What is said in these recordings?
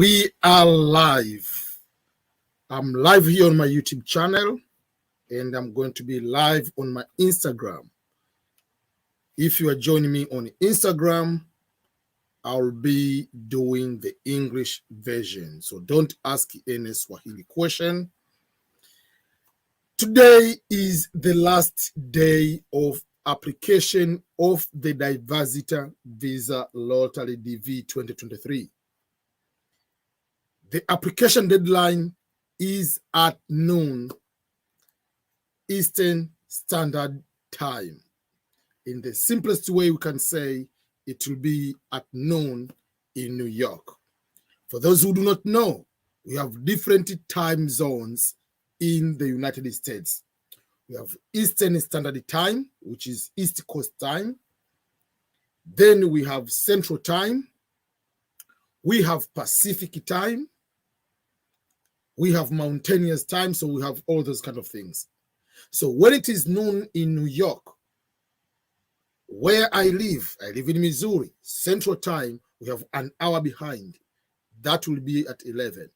We are live. I'm live here on my YouTube channel, and I'm going to be live on my Instagram. If you are joining me on Instagram, I'll be doing the English version. So don't ask any Swahili question. Today is the last day of application of the Diversity Visa Lottery DV2023. The application deadline is at noon Eastern Standard Time. In the simplest way we can say, it will be at noon in New York. For those who do not know, we have different time zones in the United States. We have Eastern Standard Time, which is East Coast time. Then we have Central Time. We have Pacific Time. We have Mountainous Time, so we have all those kind of things. So when it is noon in New York, where I live in Missouri, Central Time, we have an hour behind. That will be at 11.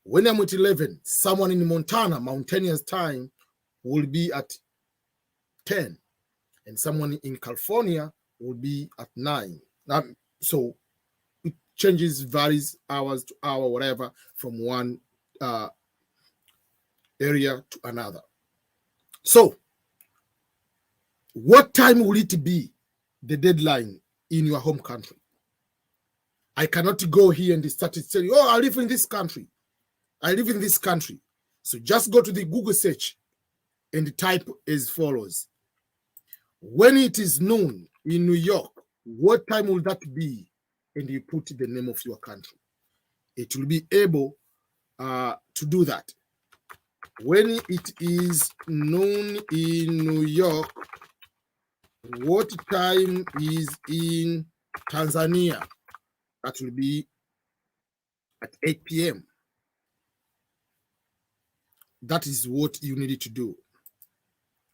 When I'm at 11, someone in Montana, Mountainous Time, will be at 10. And someone in California will be at 9. So it changes, varies hours to hour, whatever, from one area to another. So what time will it be, the deadline in your home country? I cannot go here and start saying, oh, I live in this country. I live in this country. So just go to the Google search and type as follows. When it is noon in New York, what time will that be? And you put the name of your country. It will be able to do that. When it is noon in New York, what time is in Tanzania? That will be at 8 p.m. That is what you need to do.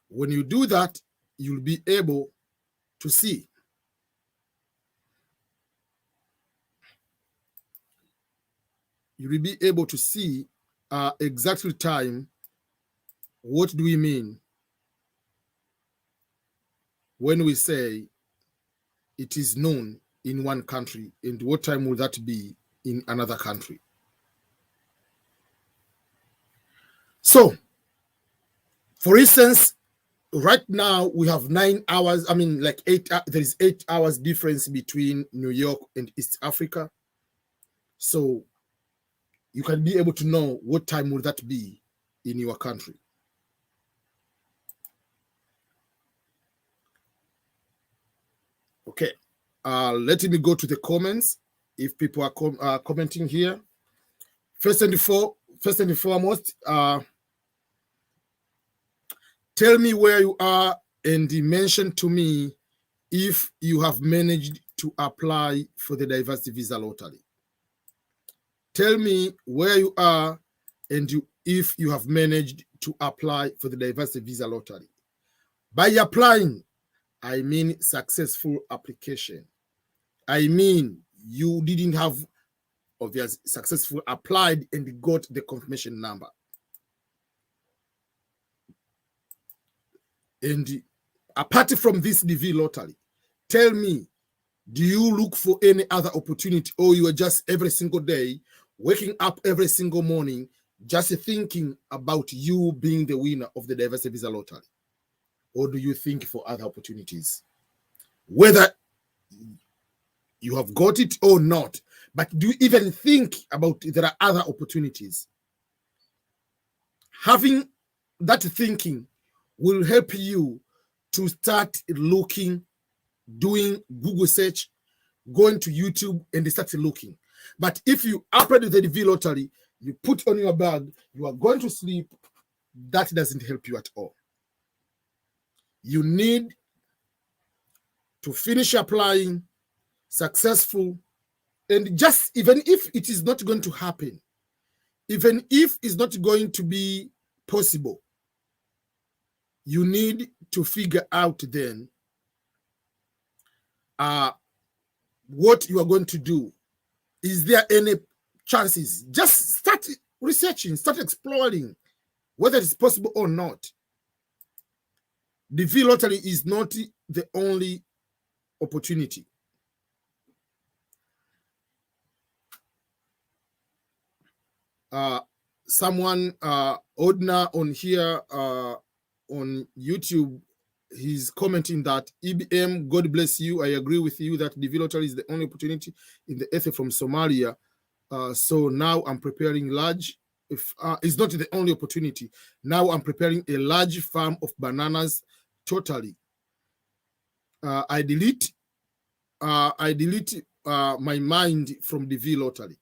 When you do that, you'll be able to see. You will be able to see exactly time. What do we mean when we say it is noon in one country, and what time will that be in another country? So, for instance, right now we have 9 hours. I mean, like 8. There is 8 hours difference between New York and East Africa. So you can be able to know what time will that be in your country. Okay, let me go to the comments. If people are commenting here, first and foremost, tell me where you are and mention to me if you have managed to apply for the Diversity Visa Lottery. Tell me where you are and if you have managed to apply for the Diversity Visa Lottery. By applying, I mean successful application. I mean you didn't have obvious successful applied and got the confirmation number. And apart from this DV lottery, tell me, do you look for any other opportunity, or you are just every single day waking up every single morning just thinking about you being the winner of the Diversity Visa Lottery? Or do you think for other opportunities? Whether you have got it or not, but do you even think about there are other opportunities? Having that thinking will help you to start looking, doing Google search, going to YouTube and start looking. But if you apply the DV lottery, you put on your bag, you are going to sleep, that doesn't help you at all. You need to finish applying, successful, and just even if it is not going to happen, even if it's not going to be possible, you need to figure out then what you are going to do. Is there any chances. Just start researching, start exploring whether it's possible or not. DV lottery is not the only opportunity. Someone, Odna on here on YouTube, he's commenting that EBM, God bless you. I agree with you that DV lottery is the only opportunity in the ether from Somalia. So now I'm preparing large. If it's not the only opportunity, now I'm preparing a large farm of bananas. Totally. I delete my mind from DV lottery.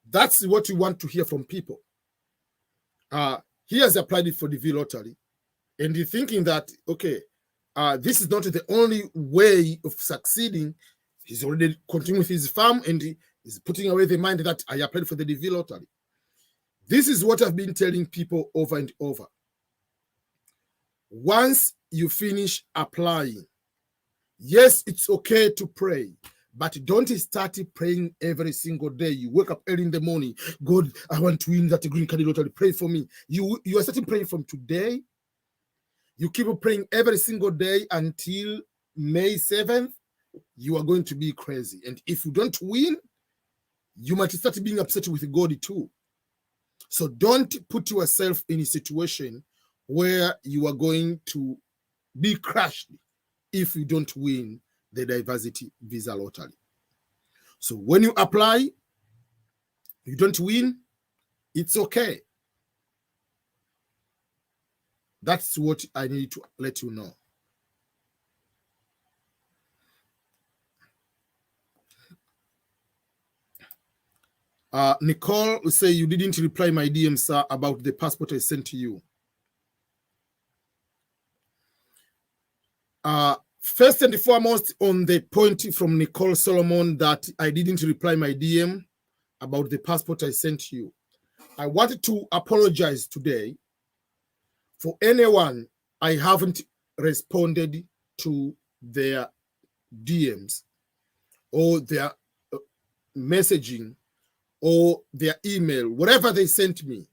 That's what you want to hear from people. He has applied it for DV lottery, and he's thinking that, okay, this is not the only way of succeeding. He's already continuing with his farm, and he's putting away the mind that I applied for the DV lottery. This is what I've been telling people over and over. Once you finish applying, yes, it's okay to pray, but don't start praying every single day. You wake up early in the morning. God, I want to win that green card lottery. Pray for me. You are starting praying from today. You keep praying every single day until May 7th. You are going to be crazy. And if you don't win, you might start being upset with God too. So don't put yourself in a situation where you are going to be crushed if you don't win the diversity visa lottery. So when you apply, you don't win, it's okay. That's what I need to let you know. Nicole will say, you didn't reply my DM, sir, about the passport I sent to you. First and foremost, on the point from Nicole Solomon that I didn't reply my DM about the passport I sent you, I wanted to apologize today for anyone I haven't responded to their DMs or their messaging or their email, whatever they sent me.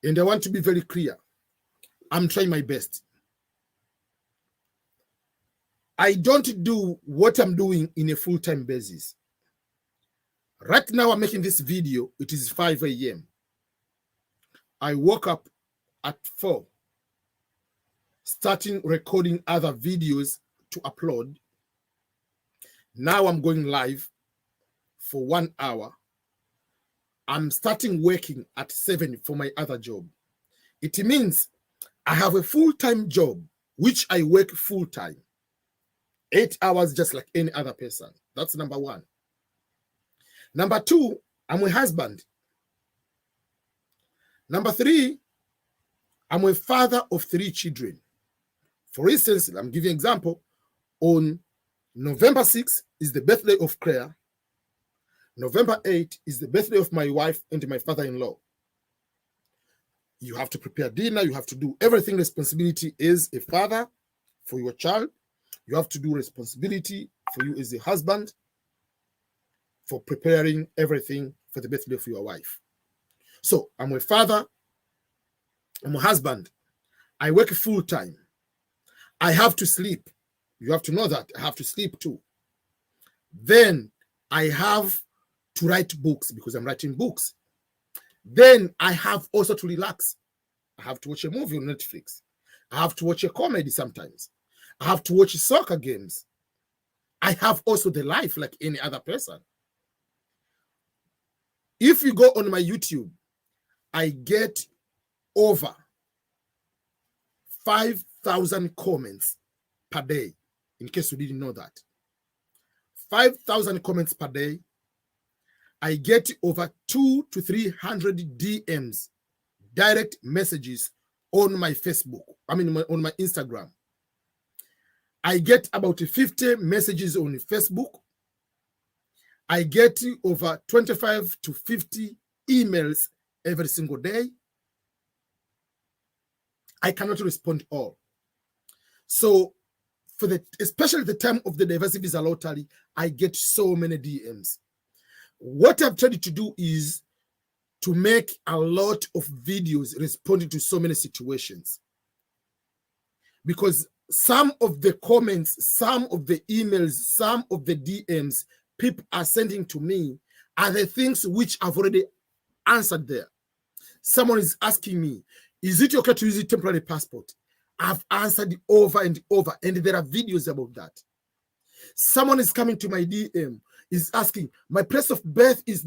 And I want to be very clear. I'm trying my best. I don't do what I'm doing in a full-time basis. Right now, I'm making this video. It is 5 a.m. I woke up at 4, starting recording other videos to upload. Now I'm going live for 1 hour. I'm starting working at 7 for my other job. It means I have a full-time job, which I work full-time. 8 hours, just like any other person. That's number one. Number two, I'm a husband. Number three, I'm a father of 3 children. For instance, I'm giving an example. On November 6th is the birthday of Claire. November 8th is the birthday of my wife and my father-in-law. You have to prepare dinner. You have to do everything. Responsibility as a father for your child. You have to do responsibility for you as a husband for preparing everything for the birthday of your wife. So I'm a father. I'm a husband. I work full-time. I have to sleep. You have to know that. I have to sleep too. Then I have to write books because I'm writing books. Then I have also to relax. I have to watch a movie on Netflix. I have to watch a comedy sometimes. I have to watch soccer games. I have also the life like any other person. If you go on my YouTube, I get over 5,000 comments per day, in case you didn't know that. 5,000 comments per day. I get over 200 to 300 DMs, direct messages on my Facebook, on my Instagram. I get about 50 messages on Facebook. I get over 25 to 50 emails every single day. I cannot respond all. So especially the time of the diversity visa lottery, I get so many DMs. what I've tried to do is to make a lot of videos responding to so many situations. Because some of the comments, some of the emails, some of the DMs people are sending to me are the things which I've already answered there. Someone is asking me, is it okay to use a temporary passport? I've answered over and over, and there are videos about that. Someone is coming to my DM, is asking, my place of birth is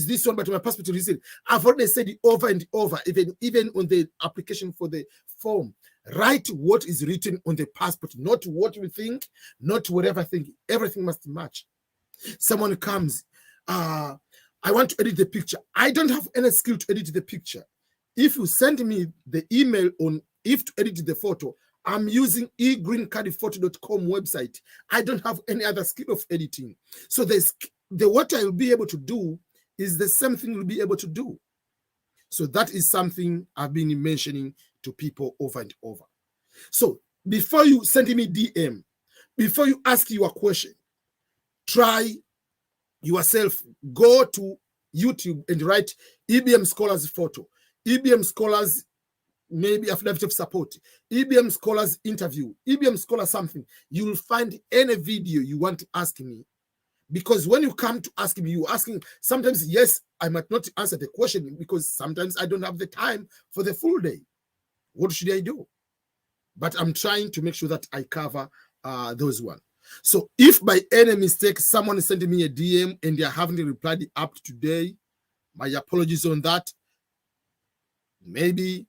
this one, but my passport is this. I've already said it over and over, even on the application for the form. Write what is written on the passport, not what we think, not whatever thing. Everything must match. Someone comes, I want to edit the picture. I don't have any skill to edit the picture. If you send me the email on if to edit the photo, I'm using egreencardphoto.com website. I don't have any other skill of editing. So what I will be able to do is the same thing we'll be able to do. So that is something I've been mentioning to people over and over. So before you send me DM, before you ask your question, try yourself, go to YouTube and write EBM Scholars photo, EBM Scholars maybe affidavit of support, EBM Scholars interview, EBM Scholar something. You will find any video you want to ask me. Because when you come to ask me, you're asking, sometimes, yes, I might not answer the question because sometimes I don't have the time for the full day. What should I do? But I'm trying to make sure that I cover those ones. So if by any mistake someone is sending me a DM and they haven't replied up to today, my apologies on that. Maybe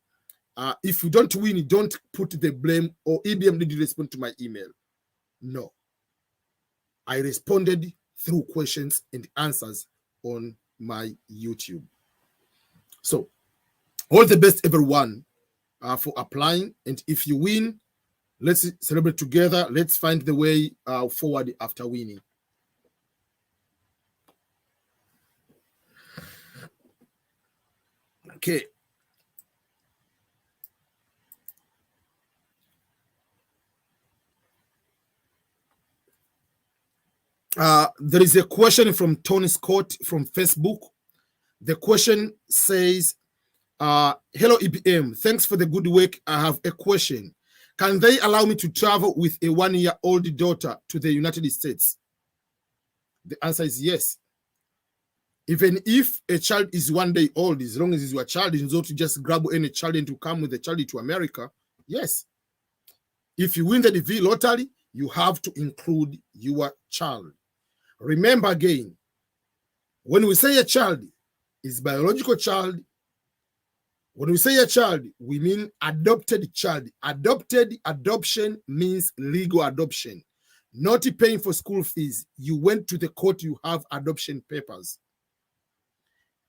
if you don't win, you don't put the blame or EBM didn't respond to my email. No. I responded through questions and answers on my YouTube. So all the best, everyone, for applying. And if you win, let's celebrate together. Let's find the way forward after winning. Okay. There is a question from Tony Scott from Facebook. The question says, hello EBM, thanks for the good work. I have a question. Can they allow me to travel with a 1-year-old daughter to the United States? The answer is yes. Even if a child is 1 day old, as long as it's your child, it's not to just grab any child and to come with the child to America. Yes. If you win the DV lottery, you have to include your child. Remember again, when we say a child, is biological child. When we say a child, we mean adopted child. Adoption means legal adoption. Not paying for school fees. You went to the court, you have adoption papers.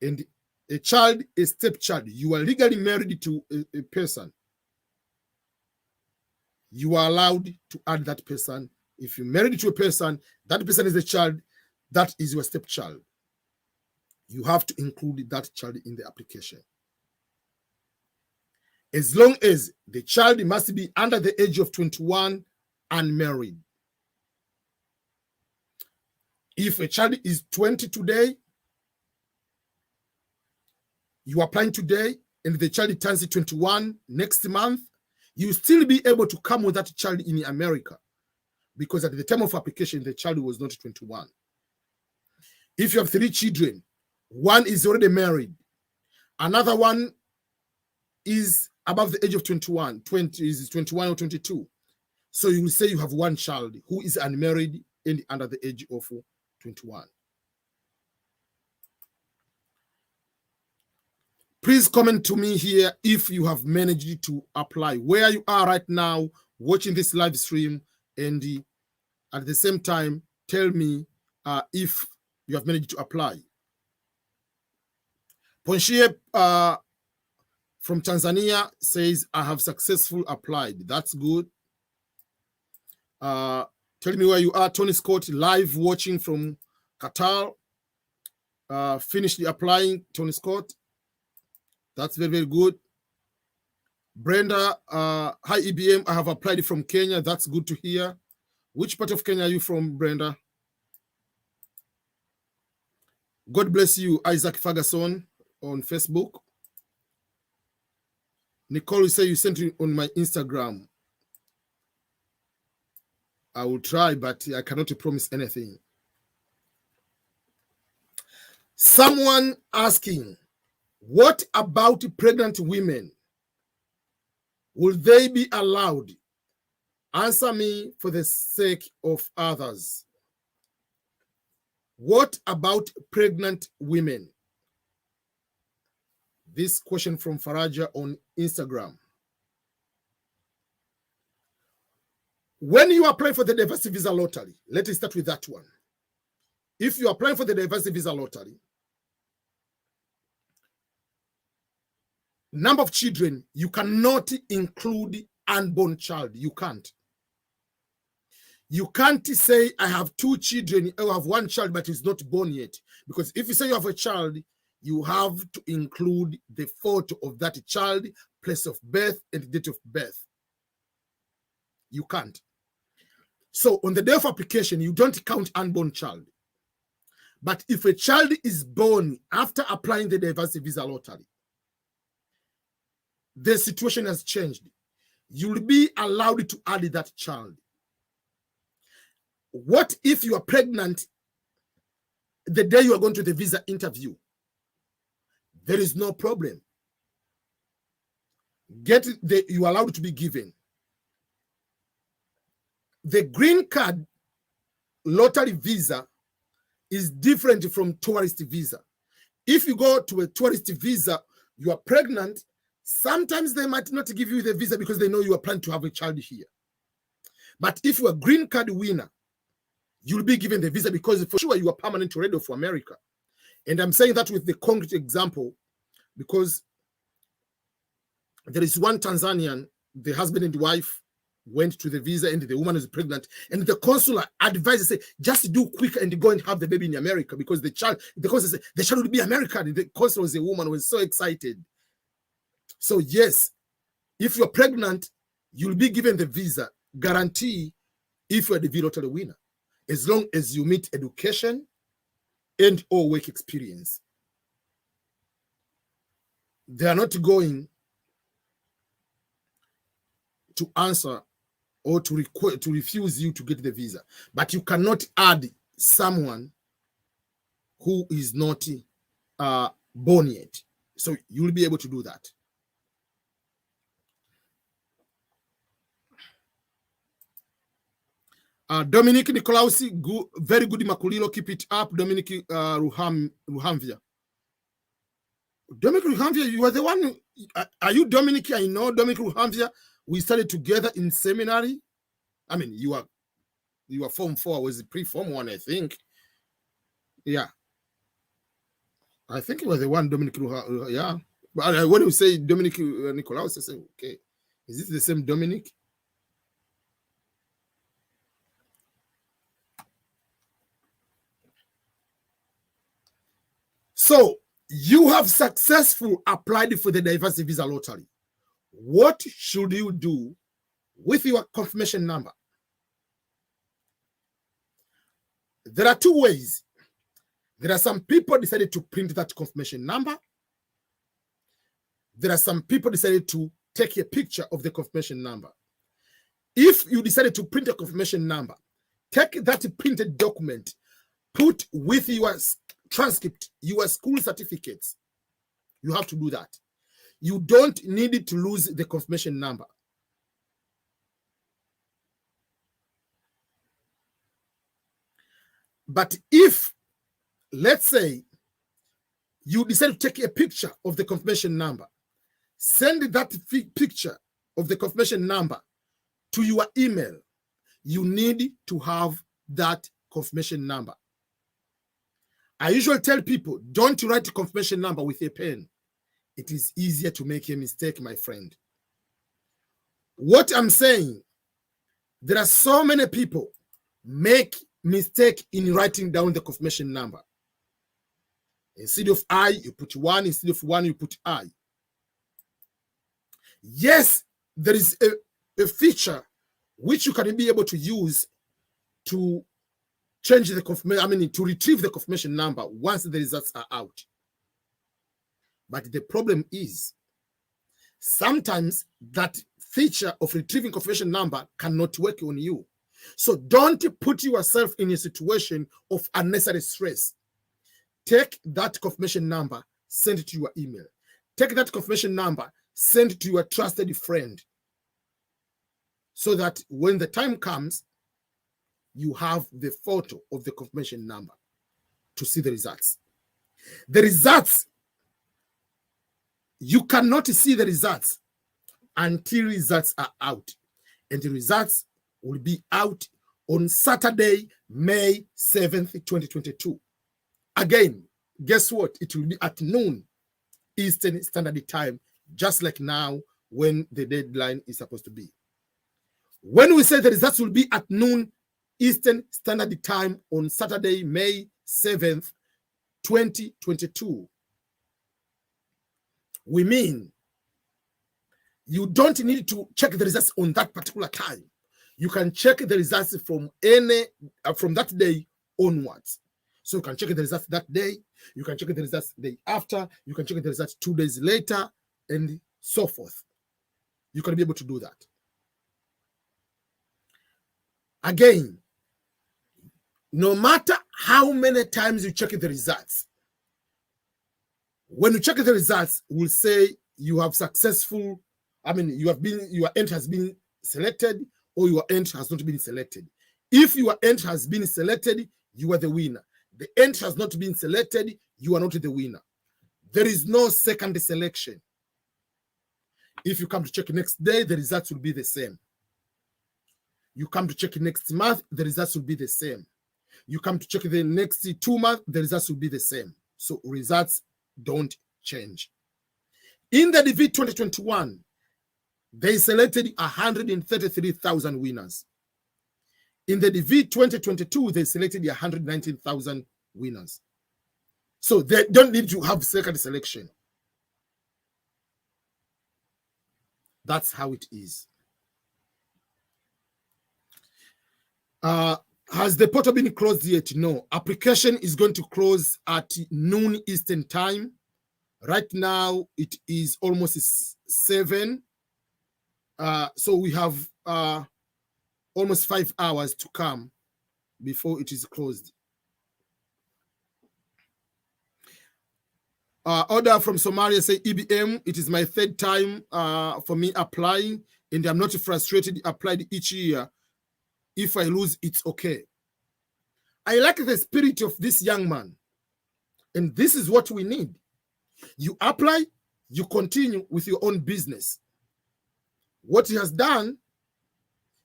And a child, a stepchild, you are legally married to a person. You are allowed to add that person. If you're married to a person, that person is a child, that is your stepchild. You have to include that child in the application. As long as the child must be under the age of 21 and married. If a child is 20 today, you are applying today, and the child turns 21 next month, you still be able to come with that child in America, because at the time of application, the child was not 21. If you have 3 children, one is already married, another one is above the age of 21, 21 or 22. So you will say you have one child who is unmarried and under the age of 21. Please comment to me here if you have managed to apply, where you are right now watching this live stream, and at the same time, tell me if you have managed to apply. Ponshie from Tanzania says, I have successfully applied. That's good. Tell me where you are. Tony Scott, live watching from Qatar. Finished applying, Tony Scott. That's very, very good. Brenda, hi EBM, I have applied from Kenya. That's good to hear. Which part of Kenya are you from, Brenda? God bless you, Isaac Ferguson on Facebook. Nicole, you say you sent it on my Instagram. I will try, but I cannot promise anything. Someone asking, what about pregnant women? Will they be allowed? Answer me for the sake of others. What about pregnant women? This question from Faraja on Instagram. When you apply for the diversity visa lottery, let us start with that one. If you apply for the diversity visa lottery, number of children, you cannot include unborn child. You can't. You can't say, I have 2 children, or I have 1 child, but he's not born yet. Because if you say you have a child, you have to include the photo of that child, place of birth, and date of birth. You can't. So on the day of application, you don't count unborn child. But if a child is born after applying the diversity visa lottery, the situation has changed. You'll be allowed to add that child. What if you are pregnant the day you are going to the visa interview? There is no problem. You are allowed to be given. The green card lottery visa is different from tourist visa. If you go to a tourist visa, you are pregnant, sometimes they might not give you the visa because they know you are planning to have a child here. But if you are a green card winner, you'll be given the visa because for sure you are permanent ready for America. And I'm saying that with the concrete example because there is one Tanzanian, the husband and wife went to the visa and the woman is pregnant, and the consular advised, say, just do quick and go and have the baby in America because the child will be American. The consular was a woman, was so excited. So yes, if you're pregnant, you'll be given the visa guarantee if you're the DV lottery winner, as long as you meet education and or work experience. They are not going to answer or to refuse you to get the visa. But you cannot add someone who is not born yet. So you'll be able to do that. Dominic Nicolausi, very good Makulilo, keep it up. Dominic Ruhamvia. Dominic Ruhamvia, you are the one. Are you Dominic? I know Dominic Ruhamvia. We studied together in seminary. I mean, you are Form 4. I was pre-Form 1, I think. Yeah. I think it was the one Dominic Ruhamvia. Yeah. But when you say Dominic Nicolaus, I say, okay, is this the same Dominic? So you have successfully applied for the diversity visa lottery. What should you do with your confirmation number? There are 2 ways. There are some people decided to print that confirmation number. There are some people decided to take a picture of the confirmation number. If you decided to print a confirmation number, take that printed document, put with your transcript, your school certificates. You have to do that. You don't need to lose the confirmation number. But if, let's say, you decide to take a picture of the confirmation number, send that picture of the confirmation number to your email, you need to have that confirmation number. I usually tell people, don't write a confirmation number with a pen. It is easier to make a mistake, my friend. What I'm saying, there are so many people make mistake in writing down the confirmation number. Instead of I, you put 1. Instead of 1, you put I. Yes, there is a feature which you can be able to use to change the confirmation, to retrieve the confirmation number once the results are out. But the problem is, sometimes that feature of retrieving confirmation number cannot work on you. So don't put yourself in a situation of unnecessary stress. Take that confirmation number, send it to your email. Take that confirmation number, send it to your trusted friend, so that when the time comes, you have the photo of the confirmation number to see the results. The results, you cannot see the results until results are out. And the results will be out on Saturday, May 7th, 2022. Again, guess what? It will be at noon Eastern Standard Time, just like now when the deadline is supposed to be. When we say the results will be at noon Eastern Standard Time on Saturday, May 7th, 2022, we mean you don't need to check the results on that particular time. You can check the results from that day onwards. So you can check the results that day, you can check the results the day after, you can check the results 2 days later, and so forth. You can be able to do that. Again, no matter how many times you check the results, when you check the results, we'll say you have successful, your end has been selected, or your end has not been selected. If your end has been selected, you are the winner. The end has not been selected, you are not the winner. There is no second selection. If you come to check next day, the results will be the same. You come to check next month, the results will be the same. You come to check the next 2 months, the results will be the same. So results don't change. In the DV2021, they selected 133,000 winners. In the DV2022, they selected 119,000 winners. So they don't need to have second selection. That's how it is. Has the portal been closed yet? No. Application is going to close at noon Eastern Time. Right now, it is almost 7. So we have almost 5 hours to come before it is closed. Order from Somalia say, EBM, it is my 3rd time for me applying, and I'm not frustrated. Applied each year. If I lose, it's okay. I like the spirit of this young man, and this is what we need. You apply, you continue with your own business. What he has done,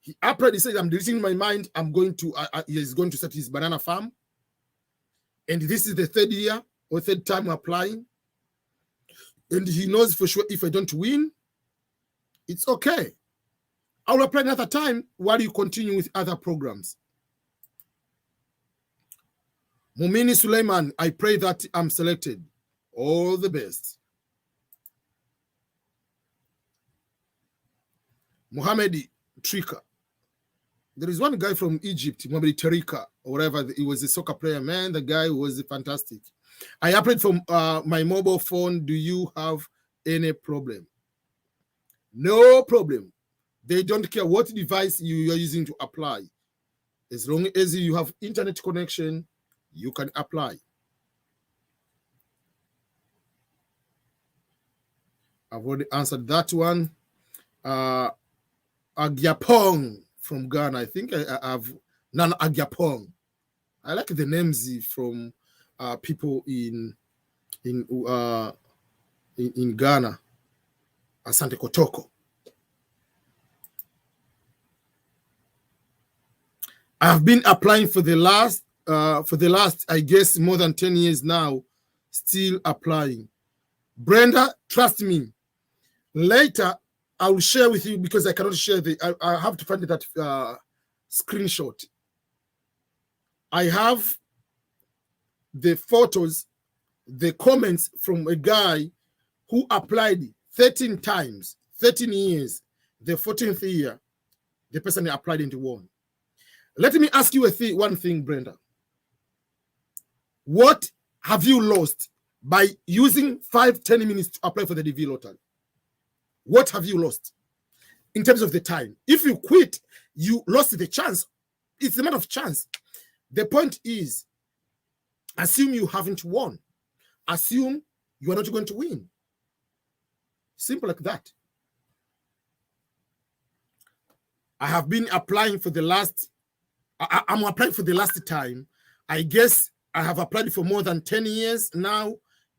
he applied, he said, I'm deleting my mind, I'm going to, he's going to start his banana farm. And this is the 3rd year or 3rd time applying. And he knows for sure if I don't win, it's okay. I'll apply another time while you continue with other programs. Mumini Suleiman, I pray that I'm selected. All the best. Mohamed Trika. There is one guy from Egypt, Mohamed Tarika, or whatever. He was a soccer player, man. The guy was fantastic. I applied from my mobile phone. Do you have any problem? No problem. They don't care what device you are using to apply. As long as you have internet connection, you can apply. I've already answered that one. Agyapong from Ghana. I think I have Nana Agyapong. I like the names from people in Ghana. Asante Kotoko. I have been applying for the last, I guess, more than 10 years now, still applying. Brenda, trust me. Later, I will share with you because I cannot share I have to find that screenshot. I have the photos, the comments from a guy who applied 13 times, 13 years, the 14th year, the person applied into one. Let me ask you one thing, Brenda. What have you lost by using 5-10 minutes to apply for the DV lottery? What have you lost in terms of the time? If you quit, you lost the chance. It's a matter of chance. The point is, assume you haven't won. Assume you are not going to win. Simple like that. I have been applying for the last, I'm applying for the last time. I guess I have applied for more than 10 years now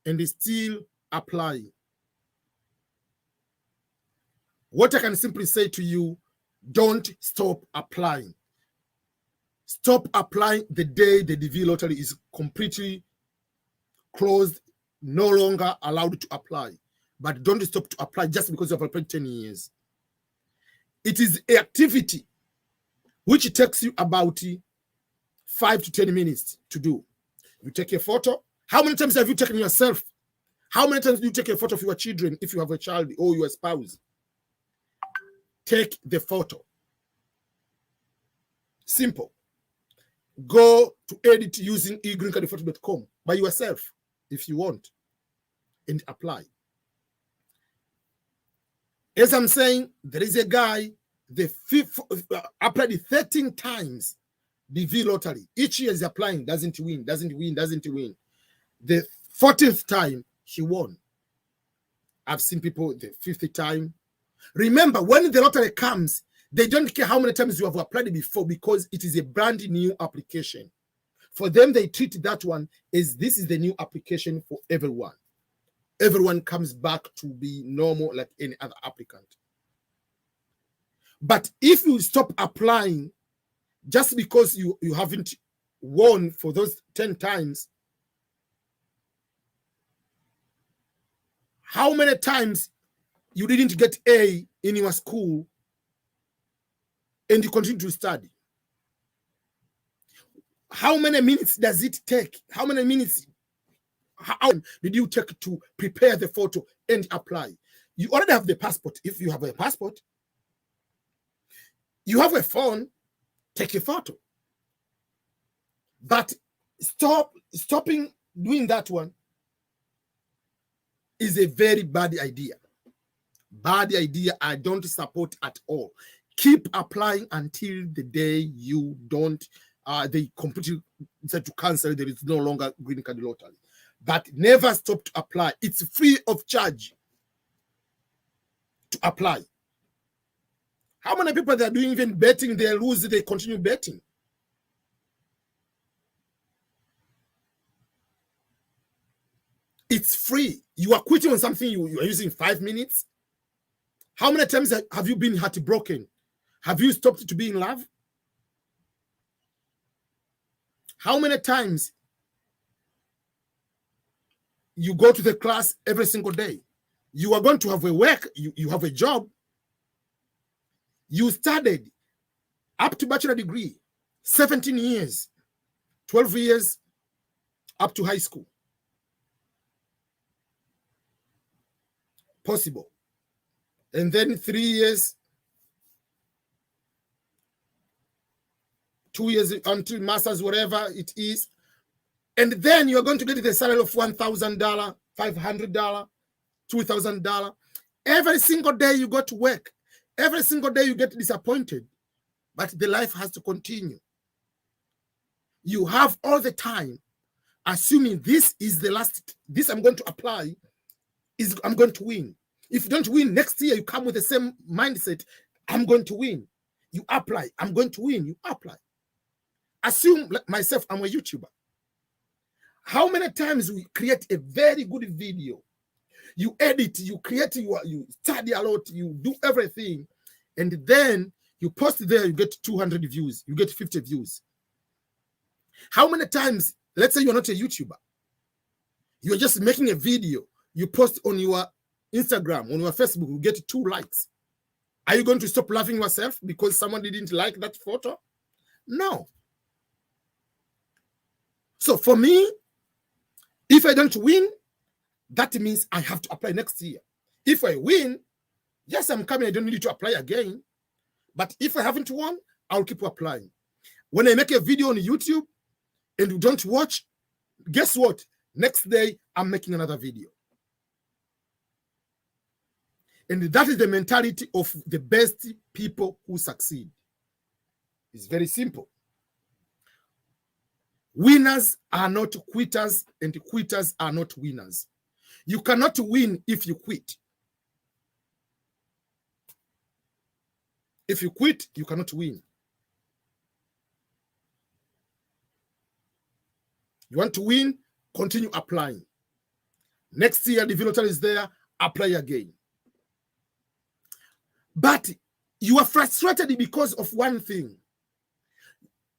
and still applying. What I can simply say to you, don't stop applying. Stop applying the day the DV lottery is completely closed, no longer allowed to apply. But don't stop to apply just because you have applied 10 years. It is an activity which takes you about 5 to 10 minutes to do. You take a photo. How many times have you taken yourself? How many times do you take a photo of your children if you have a child or your spouse? Take the photo. Simple. Go to edit using egreencardphoto.com by yourself if you want and apply. As I'm saying, there is a guy, applied 13 times DV lottery. Each year is applying, doesn't win. The 14th time, he won. I've seen people the 50th time. Remember, when the lottery comes, they don't care how many times you have applied before because it is a brand new application. For them, they treat that one as this is the new application for everyone. Everyone comes back to be normal like any other applicant. But if you stop applying just because you haven't won for those 10 times, how many times you didn't get A in your school and you continue to study? How many minutes does it take? How many minutes did you take to prepare the photo and apply? You already have the passport. If you have a passport, you have a phone, take a photo. But stopping doing that one is a very bad idea. Bad idea. I don't support at all. Keep applying until the day you don't, they completely decide to cancel. There is no longer green card lottery. But never stop to apply. It's free of charge to apply. How many people that are doing even betting, they lose, they continue betting? It's free. You are quitting on something you are using 5 minutes. How many times have you been heartbroken? Have you stopped to be in love? How many times you go to the class every single day? You are going to have a work, you have a job. You studied up to bachelor degree, 17 years, 12 years up to high school. Possible. And then 3 years, 2 years until master's, whatever it is. And then you're going to get the salary of $1,000, $500, $2,000. Every single day you go to work. Every single day you get disappointed. But the life has to continue. You have all the time, assuming this is the last, this I'm going to apply, I'm going to win. If you don't win, next year you come with the same mindset, I'm going to win. You apply, I'm going to win, you apply. Assume, like myself, I'm a YouTuber. How many times we create a very good video? You edit, you create, you study a lot, you do everything, and then you post there, you get 200 views, you get 50 views. How many times, let's say you're not a YouTuber, you're just making a video, you post on your Instagram, on your Facebook, you get 2 likes. Are you going to stop loving yourself because someone didn't like that photo? No. So for me, if I don't win, that means I have to apply next year. If I win, yes, I'm coming, I don't need to apply again. But if I haven't won, I'll keep applying. When I make a video on YouTube and you don't watch, guess what? Next day, I'm making another video. And that is the mentality of the best people who succeed. It's very simple. Winners are not quitters, and quitters are not winners. You cannot win if you quit. If you quit, you cannot win. You want to win, continue applying. Next year, the DV lottery is there, apply again. But you are frustrated because of one thing.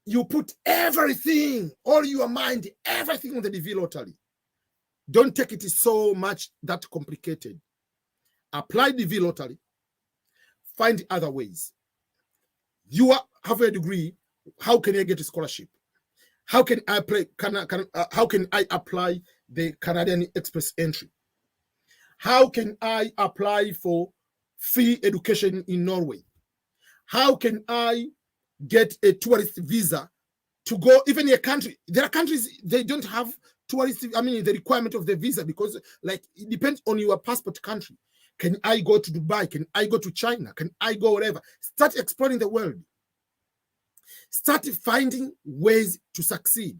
You put everything, all your mind, everything on the DV lottery. Don't take it so much that complicated. Apply DV lottery. Find other ways. You have a degree. How can I get a scholarship? How can I apply? How can I apply the Canadian Express entry? How can I apply for free education in Norway? How can I get a tourist visa to go even in a country? There are countries they don't have tourist. I mean, the requirement of the visa, because like it depends on your passport country. Can I go to Dubai? Can I go to China? Can I go wherever? Start exploring the world. Start finding ways to succeed.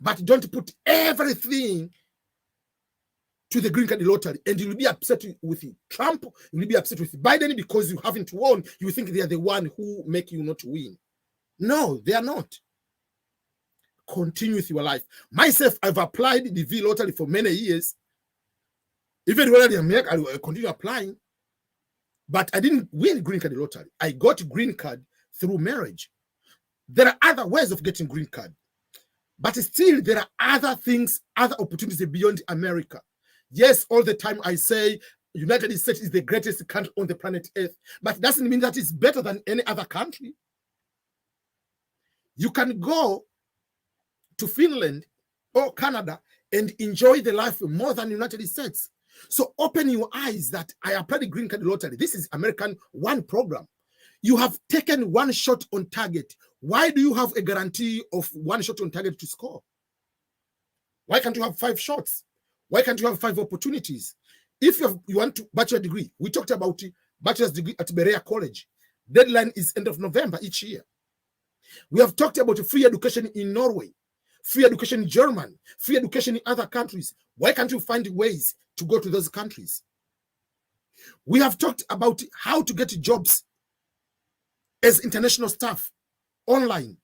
But don't put everything to the green card lottery, and you'll be upset with Trump, you'll be upset with Biden because you haven't won. You think they are the one who make you not win. No, they are not. Continue with your life. Myself, I've applied the DV lottery for many years. Even when in America, I continue applying. But I didn't win green card lottery. I got green card through marriage. There are other ways of getting green card. But still, there are other things, other opportunities beyond America. Yes, all the time I say United States is the greatest country on the planet Earth, but it doesn't mean that it's better than any other country. You can go to Finland or Canada and enjoy the life more than United States. So open your eyes that I applied the green card lottery. This is American One program. You have taken one shot on target. Why do you have a guarantee of one shot on target to score? Why can't you have 5 shots? Why can't you have 5 opportunities? If you want to bachelor degree, we talked about bachelor's degree at Berea College. Deadline is end of November each year. We have talked about free education in Norway, free education in Germany, free education in other countries. Why can't you find ways to go to those countries? We have talked about how to get jobs as international staff online.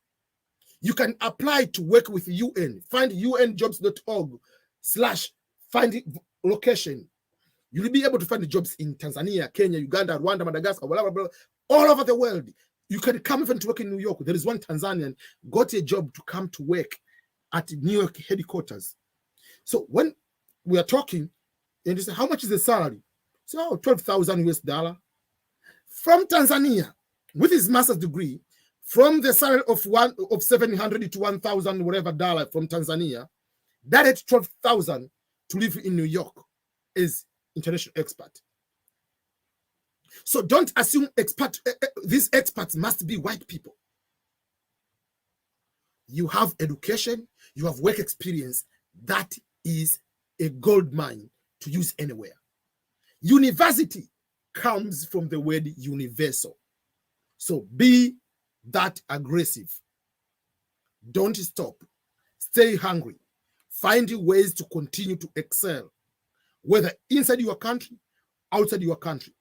You can apply to work with UN. Find unjobs.org/find location. You'll be able to find jobs in Tanzania, Kenya, Uganda, Rwanda, Madagascar, blah, blah, blah, all over the world. You can come even to work in New York. There is one Tanzanian got a job to come to work at New York headquarters. So when we are talking, and you say, how much is the salary? So $12,000 from Tanzania with his master's degree, from the salary of $700 to $1,000 whatever dollar from Tanzania, that is $12,000 to live in New York is international expert. So don't assume these experts must be white people. You have education, you have work experience. That is a gold mine to use anywhere. University comes from the word universal. So be that aggressive. Don't stop. Stay hungry. Find ways to continue to excel, whether inside your country, outside your country,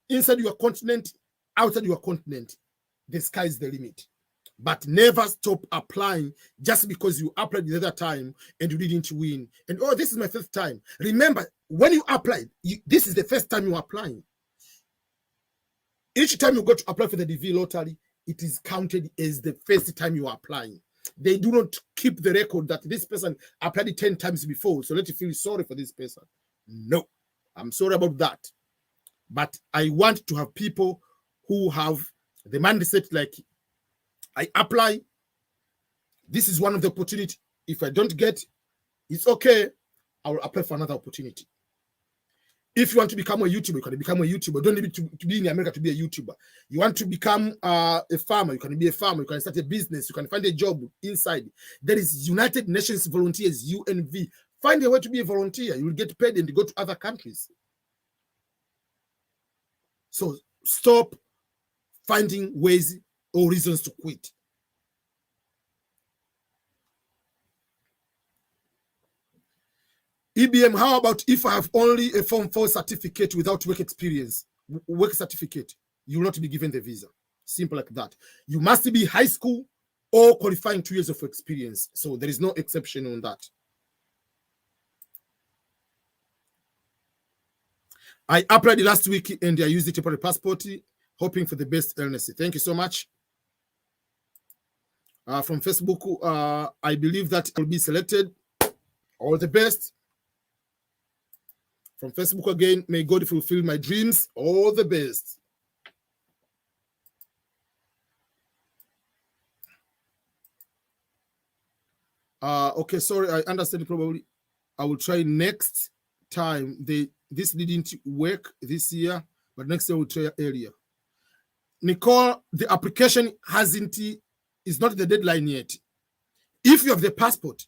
inside your continent, outside your continent. The sky is the limit. But never stop applying just because you applied the other time and you didn't win. And, oh, this is my first time. Remember, when you applied, this is the first time you're applying. Each time you go to apply for the DV lottery, it is counted as the first time you are applying. They do not keep the record that this person applied it 10 times before, so let you feel sorry for this person. No, I'm sorry about that. But I want to have people who have the mindset like, I apply. This is one of the opportunities. If I don't get, it's okay. I will apply for another opportunity. If you want to become a YouTuber, you can become a YouTuber. Don't need to be in America to be a YouTuber. You want to become a farmer, you can be a farmer. You can start a business. You can find a job inside. There is United Nations Volunteers, UNV. Find a way to be a volunteer. You will get paid and go to other countries. So stop finding ways or reasons to quit. EBM, how about if I have only a Form 4 certificate without work experience? Work certificate, you will not be given the visa. Simple like that. You must be high school or qualifying 2 years of experience. So there is no exception on that. I applied last week and I used the temporary passport, hoping for the best, Ernest. Thank you so much. From Facebook, I believe that I will be selected. All the best. From Facebook again, may God fulfill my dreams. All the best. Okay, sorry, I understand probably. I will try next time. This didn't work this year, but next year we'll try earlier. Nicole, the application is not the deadline yet. If you have the passport,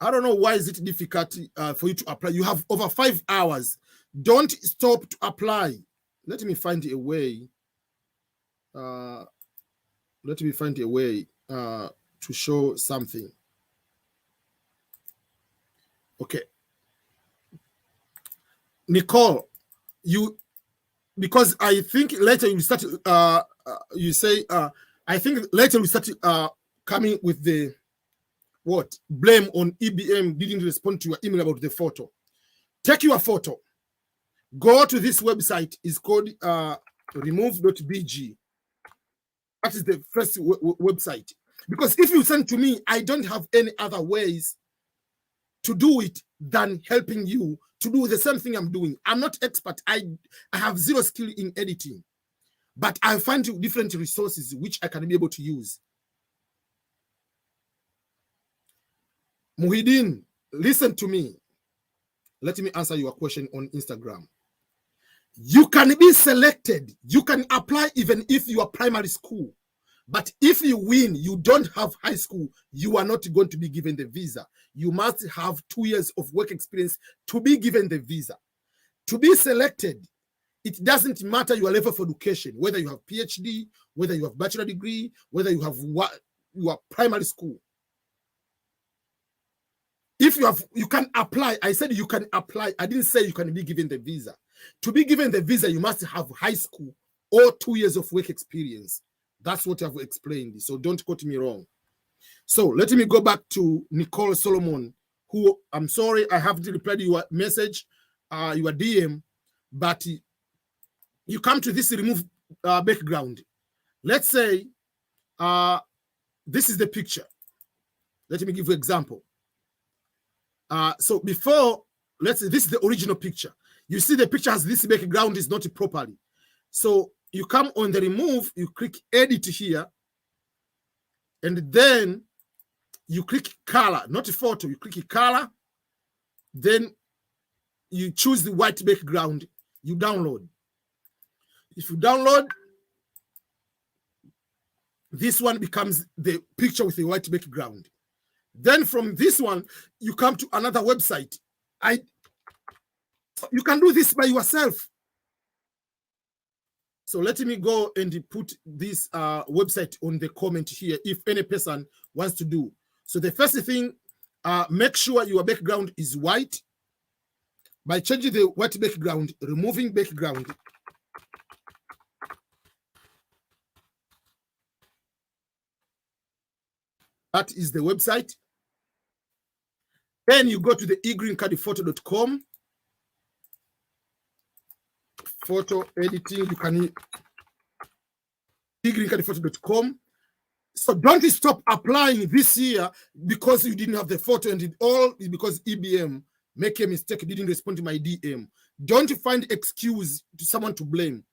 I don't know why is it difficult for you to apply. You have over 5 hours. Don't stop to apply. Let me find a way. Let me find a way to show something. Okay. Nicole, because I think later you start, you say, I think later we start coming with the blame on EBM didn't respond to your email about the photo. Take your photo. Go to this website. It's called remove.bg. That is the first website. Because if you send to me, I don't have any other ways to do it than helping you to do the same thing I'm doing. I'm not expert. I have zero skill in editing. But I find different resources which I can be able to use. Muhyiddin, listen to me. Let me answer your question on Instagram. You can be selected. You can apply even if you are primary school. But if you win, you don't have high school, you are not going to be given the visa. You must have 2 years of work experience to be given the visa. To be selected, it doesn't matter your level of education, whether you have PhD, whether you have bachelor degree, whether you have your primary school. If you can apply. I said you can apply. I didn't say you can be given the visa. To be given the visa, you must have high school or 2 years of work experience. That's what I've explained. So don't quote me wrong. So let me go back to Nicole Solomon, who, I'm sorry, I haven't replied to your message, your DM, but you come to this remove background. Let's say this is the picture. Let me give you an example. So before, let's say this is the original picture. You see the picture has this background is not properly. So you come on the remove, you click edit here, and then you click color, not a photo, you click color, then you choose the white background, you download. If you download, this one becomes the picture with the white background. Then from this one, you come to another website. You can do this by yourself. So let me go and put this website on the comment here if any person wants to do. So the first thing, make sure your background is white. By changing the white background, removing background, that is the website. Then you go to the egreencardphoto.com. Photo editing, you can egreencardphoto.com. So don't stop applying this year because you didn't have the photo, and it all is because EBM make a mistake, didn't respond to my DM. Don't find excuse to someone to blame.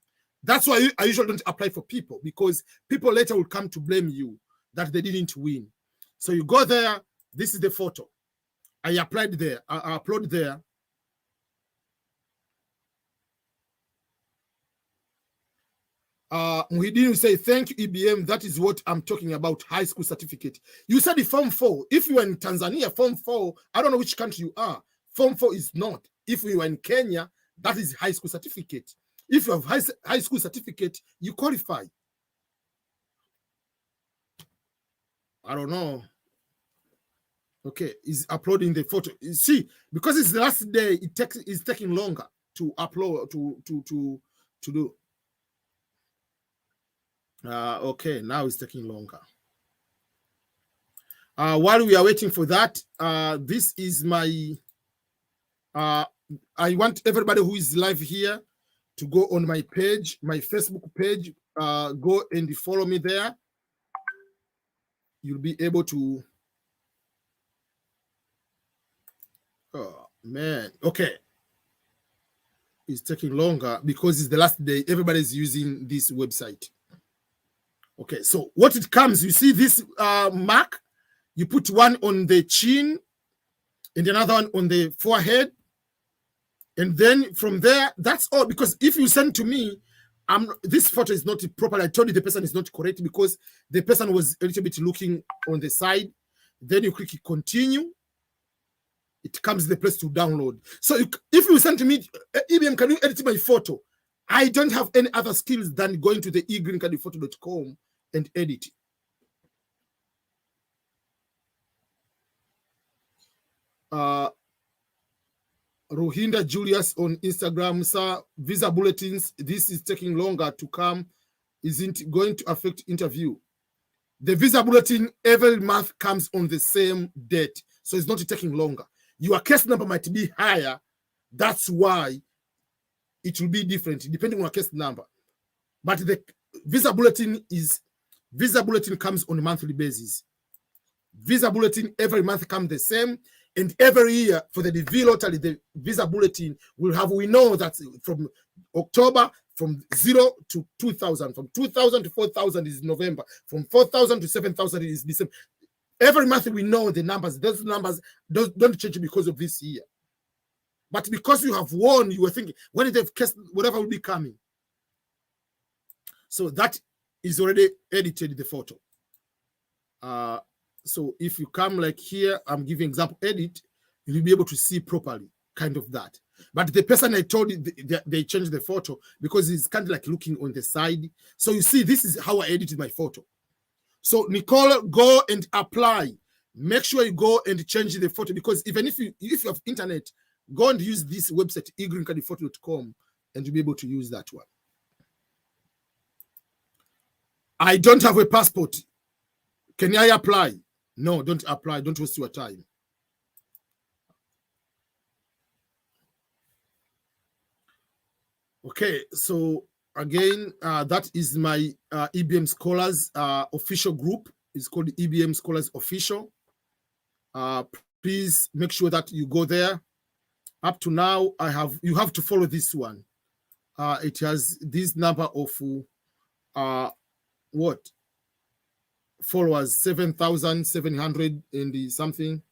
That's why I usually don't apply for people, because people later will come to blame you that they didn't win. So you go there, this is the photo. I applied there. I upload there. Muhidin will say, thank you, EBM. That is what I'm talking about, high school certificate. You said the Form 4. If you are in Tanzania, Form 4, I don't know which country you are. Form 4 is not. If you are in Kenya, that is high school certificate. If you have high school certificate, you qualify. I don't know. Okay, is uploading the photo. You see, because it's the last day, it's taking longer to upload to do. Okay, now it's taking longer. While we are waiting for that, this is my. I want everybody who is live here to go on my page, my Facebook page. Go and follow me there. You'll be able to. Oh man, okay. It's taking longer because it's the last day. Everybody's using this website. Okay, so what it comes, you see this mark, you put one on the chin and another one on the forehead. And then from there, that's all. Because if you send to me, this photo is not proper. I told you the person is not correct because the person was a little bit looking on the side. Then you click continue. It comes to the place to download. So if you send to me, EBM, can you edit my photo? I don't have any other skills than going to the egreencardphoto.com and edit. Rohinda Julius on Instagram, sir, visa bulletins, this is taking longer to come. Isn't going to affect interview. The visa bulletin every month comes on the same date, so it's not taking longer. Your case number might be higher. That's why it will be different depending on your case number. But the visa bulletin comes on a monthly basis. Visa bulletin every month comes the same, and every year for the DV lottery, the visa bulletin will have. We know that from October, from 0 to 2,000, from 2,000 to 4,000 is November, from 4,000 to 7,000 is December. Every month we know the numbers. Those numbers don't change because of this year. But because you have won, you were thinking, when they've cast, whatever will be coming. So that is already edited, the photo. So if you come like here, I'm giving example, edit, you'll be able to see properly, kind of that. But the person I told you, they changed the photo because it's kind of like looking on the side. So you see, this is how I edited my photo. So Nicole, go and apply. Make sure you go and change the photo, because even if you have internet, go and use this website, egreencardphoto.com, and you'll be able to use that one. I don't have a passport. Can I apply? No, don't apply. Don't waste your time. Okay, so again, that is my EBM Scholars official group. It's called EBM Scholars Official. Please make sure that you go there. Up to now, you have to follow this one. It has this number of followers, 7,700 and something.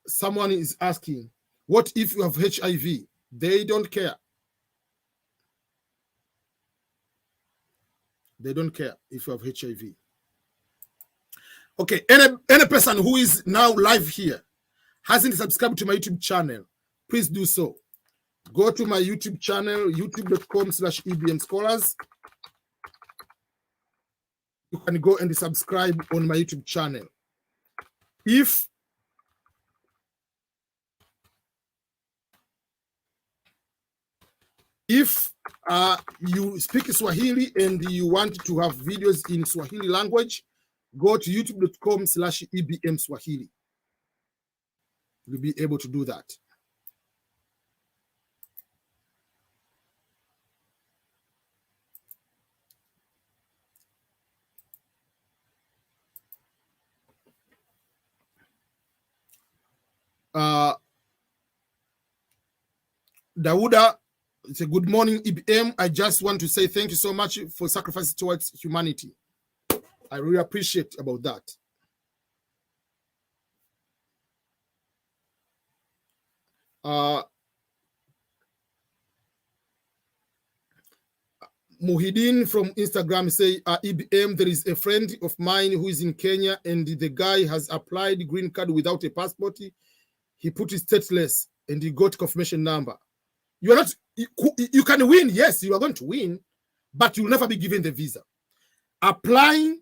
Someone is asking, what if you have HIV? They don't care. They don't care if you have HIV. Okay, any person who is now live here hasn't subscribed to my YouTube channel, please do so. Go to my YouTube channel, youtube.com/EBM Scholars. You can go and subscribe on my YouTube channel. If you speak Swahili and you want to have videos in Swahili language, go to youtube.com/EBM Swahili. You'll be able to do that. Dauda, it's a good morning, EBM. I just want to say thank you so much for sacrifice towards humanity. I really appreciate about that. Muhyiddin from Instagram say, EBM, there is a friend of mine who is in Kenya and the guy has applied green card without a passport. He put his stateless and he got confirmation number. You are not, you can win. Yes, you are going to win, but you'll never be given the visa. Applying,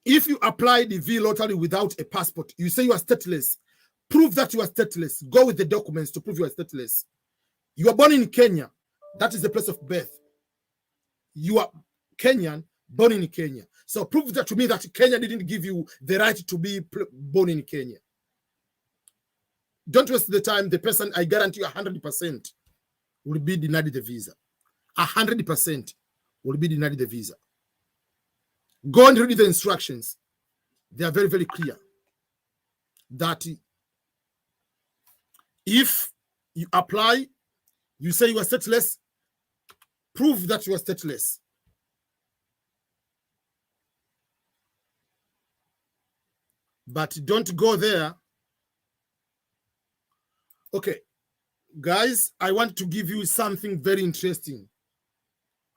if you apply the DV lottery without a passport, you say you are stateless, prove that you are stateless, go with the documents to prove you are stateless. You are born in Kenya. That is the place of birth. You are Kenyan, born in Kenya. So prove that to me that Kenya didn't give you the right to be born in Kenya. Don't waste the time. The person, I guarantee you 100% will be denied the visa. 100% will be denied the visa. Go and read the instructions. They are very, very clear. That if you apply, you say you are stateless, prove that you are stateless. But don't go there. Okay, guys, I want to give you something very interesting.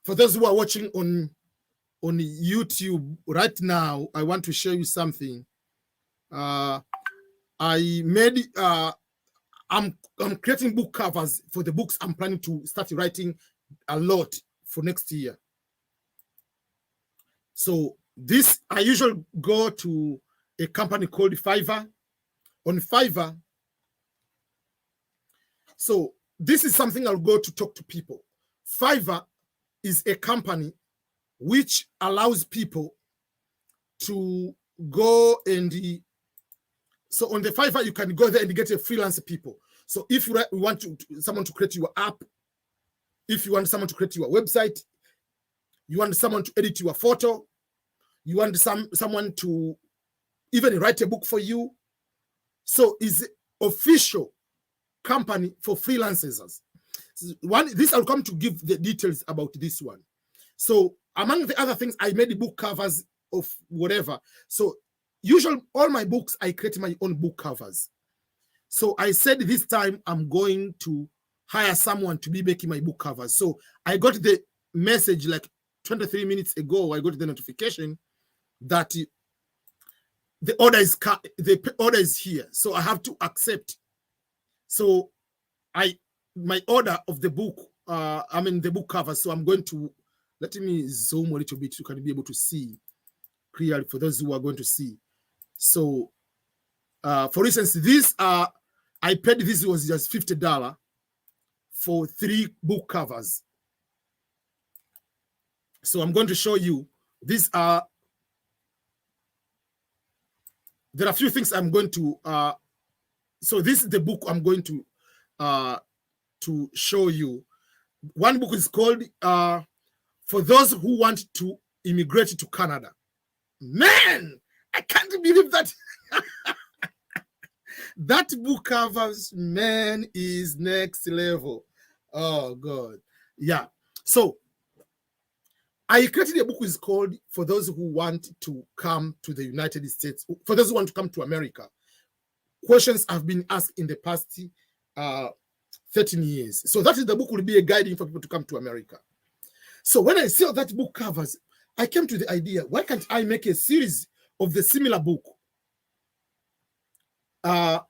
For those who are watching on YouTube right now, I want to show you something. I made, I'm creating book covers for the books I'm planning to start writing a lot for next year. So this, I usually go to a company called Fiverr. On Fiverr, so this is something I'll go to talk to people. Fiverr is a company which allows people to go and so on the Fiverr, you can go there and get a freelance people. So if you want someone to create your app, if you want someone to create your website, you want someone to edit your photo, you want someone to even write a book for you. So it's official company for freelancers. This I'll come to give the details about this one. So among the other things, I made the book covers of whatever. So usually all my books, I create my own book covers. So I said this time I'm going to hire someone to be making my book covers. So I got the message like 23 minutes ago. I got the notification that the order is here. So I have to accept. So my order of the book, the book cover. So I'm going to, let me zoom a little bit. You can be able to see clearly for those who are going to see. So, for instance, this, I paid, this was just $50 for 3 book covers. So I'm going to show you, these are, there are a few things I'm going to, so this is the book I'm going to show you. One book is called For Those Who Want to Immigrate to Canada. Man, I can't believe that. That book covers, man, is next level. Oh, God. Yeah. So I created a book is called For Those Who Want to Come to the United States, for those who want to come to America. Questions have been asked in the past 13 years. So that is the book will be a guiding for people to come to America. So when I saw that book covers, I came to the idea, why can't I make a series of the similar book? The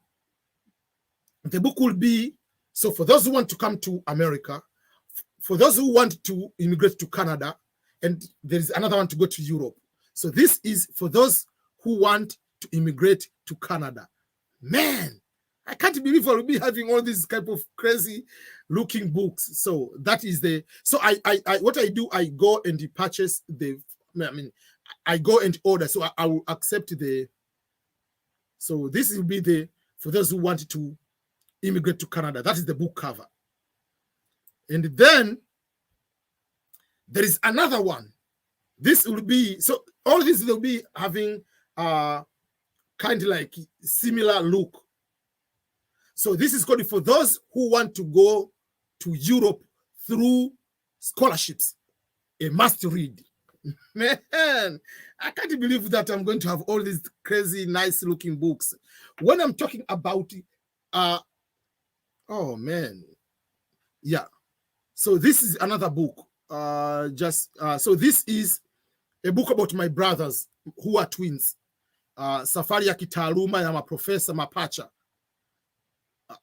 book will be, so for those who want to come to America, for those who want to immigrate to Canada, and there is another one to go to Europe. So this is for those who want to immigrate to Canada. Man, I can't believe I will be having all these type of crazy looking books. So that is the, so I what I do, I go and purchase the, I go and order. So I will accept the, so this will be the, for those who want to immigrate to Canada. That is the book cover. And then there is another one. This will be, so all these will be having kind of like similar look. So this is called for those who want to go to Europe through scholarships, a must read. Man, I can't believe that I'm going to have all these crazy, nice looking books. When I'm talking about, oh man, yeah. So this is another book. So this is a book about my brothers who are twins. Safari ya kitaaluma ya maprofesa mapacha.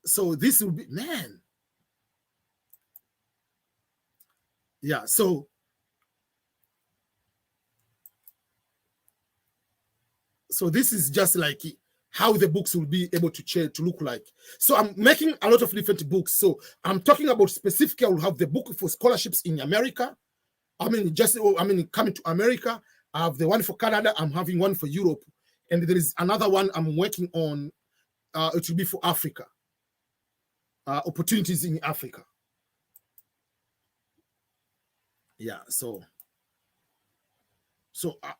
So this will be, man. Yeah, so this is just like how the books will be able to change, to look like. So I'm making a lot of different books. So I'm talking about specifically, I will have the book for scholarships in America. Coming to America. I have the one for Canada. I'm having one for Europe. And there is another one I'm working on. It will be for Africa. Opportunities in Africa. Yeah, so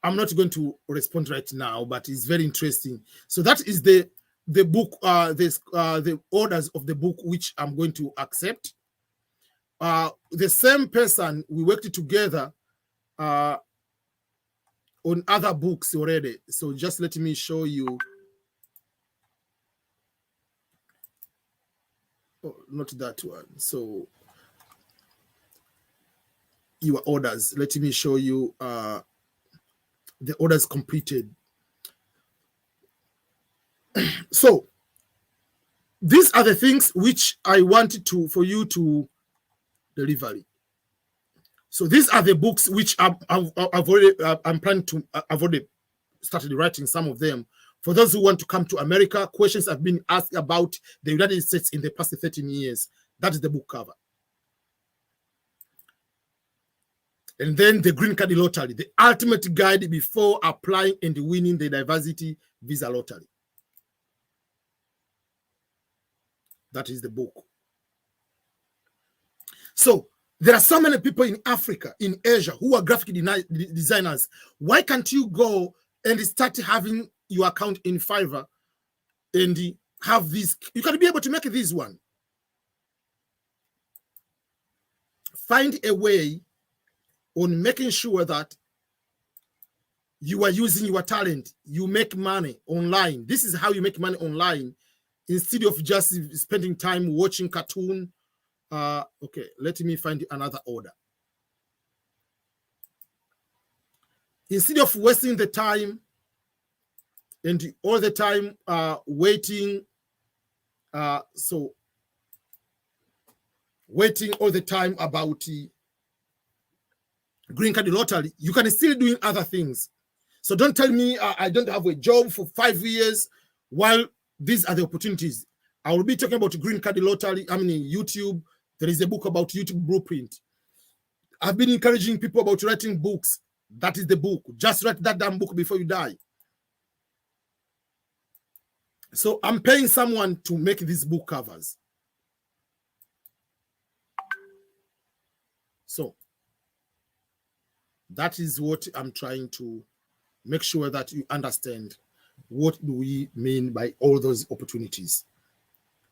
I'm not going to respond right now, but it's very interesting. So that is the book, the orders of the book which I'm going to accept. The same person, we worked together on other books already. So just let me show you. Oh, not that one. So your orders. Let me show you the orders completed. So these are the things which I wanted for you to deliver. So these are the books which I've already started writing some of them. For those who want to come to America, questions have been asked about the United States in the past 13 years. That is the book cover. And then the Green Card Lottery, the ultimate guide before applying and winning the diversity visa lottery. That is the book. So there are so many people in Africa, in Asia, who are graphic designers. Why can't you go and start having your account in Fiverr and have this? You can be able to make this one. Find a way on making sure that you are using your talent. You make money online. This is how you make money online instead of just spending time watching cartoon. Okay, let me find another order. Instead of wasting the time and all the time waiting, waiting all the time about Green Card Lottery, you can still doing other things. So don't tell me I don't have a job for 5 years while these are the opportunities. I will be talking about Green Card Lottery. YouTube. There is a book about YouTube Blueprint. I've been encouraging people about writing books. That is the book. Just write that damn book before you die. So I'm paying someone to make these book covers. So that is what I'm trying to make sure that you understand. What do we mean by all those opportunities?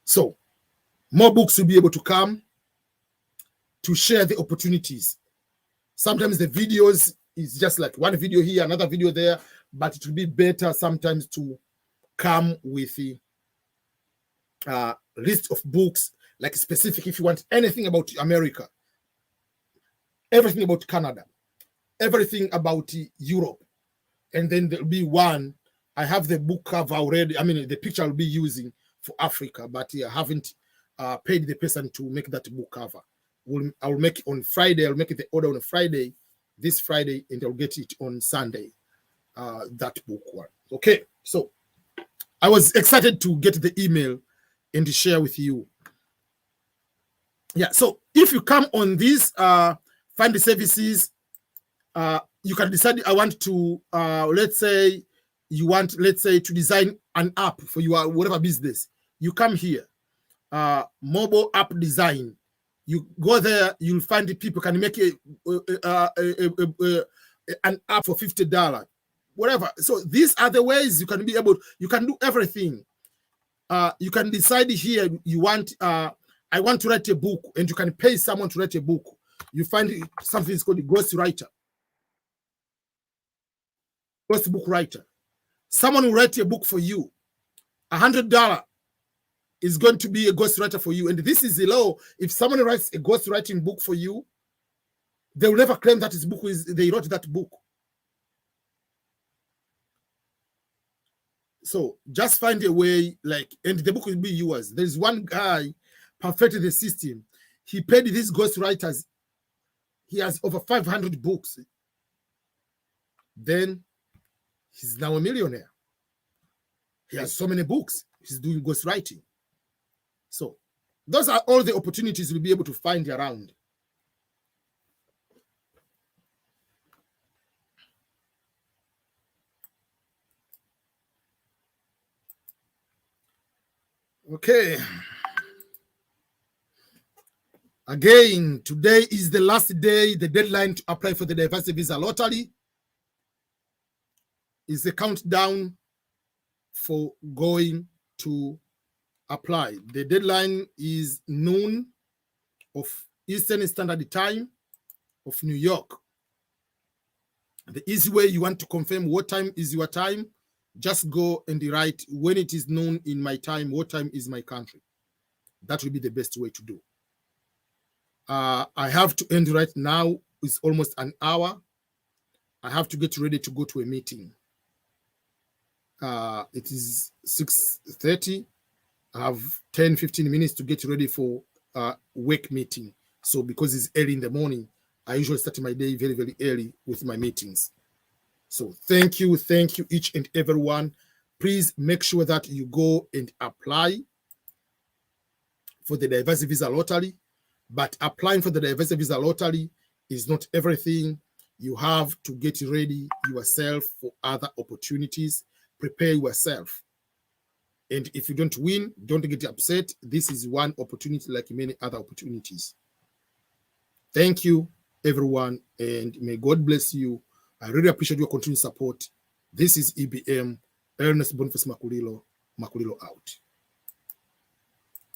So more books will be able to come to share the opportunities. Sometimes the videos is just like one video here, another video there, but it will be better sometimes to come with a list of books, like specific if you want anything about America, everything about Canada, everything about Europe. And then there'll be one, I have the book cover already. The picture I'll be using for Africa, but I haven't paid the person to make that book cover. I'll make it on Friday. I'll make the order on Friday, this Friday, and I'll get it on Sunday, that book one. Okay, so I was excited to get the email and to share with you. Yeah, so if you come on this, find the services, you can decide, I want to, let's say you want, to design an app for your whatever business. You come here, mobile app design. You go there, you'll find the people can make an app for $50, whatever. So these are the ways you can be able, you can do everything. You can decide here, you want, I want to write a book, and you can pay someone to write a book. You find something called a ghostwriter. ghost book writer. Someone will write a book for you. $100 is going to be a ghostwriter for you. And this is the law. If someone writes a ghostwriting book for you, they will never claim that his book they wrote that book. So just find a way, and the book will be yours. There's one guy perfected the system. He paid these ghostwriters. He has over 500 books. Then he's now a millionaire. He has so many books. He's doing ghostwriting. So those are all the opportunities you'll be able to find around. Okay. Again, today is the last day, the deadline to apply for the Diversity Visa Lottery. Is the countdown for going to apply. The deadline is noon of Eastern Standard Time of New York. The easy way you want to confirm what time is your time, just go and write when it is noon in my time, what time is my country. That will be the best way to do. I have to end right now. It's almost an hour. I have to get ready to go to a meeting. It is 6:30. I have 10-15 minutes to get ready for work meeting. So because it's early in the morning, I usually start my day very, very early with my meetings. So thank you each and everyone. Please make sure that you go and apply for the Diversity Visa Lottery. But applying for the Diversity Visa Lottery is not everything. You have to get ready yourself for other opportunities. Prepare yourself. And if you don't win, don't get upset. This is one opportunity like many other opportunities. Thank you, everyone, and may God bless you. I really appreciate your continued support. This is EBM, Ernest Boniface Makulilo out.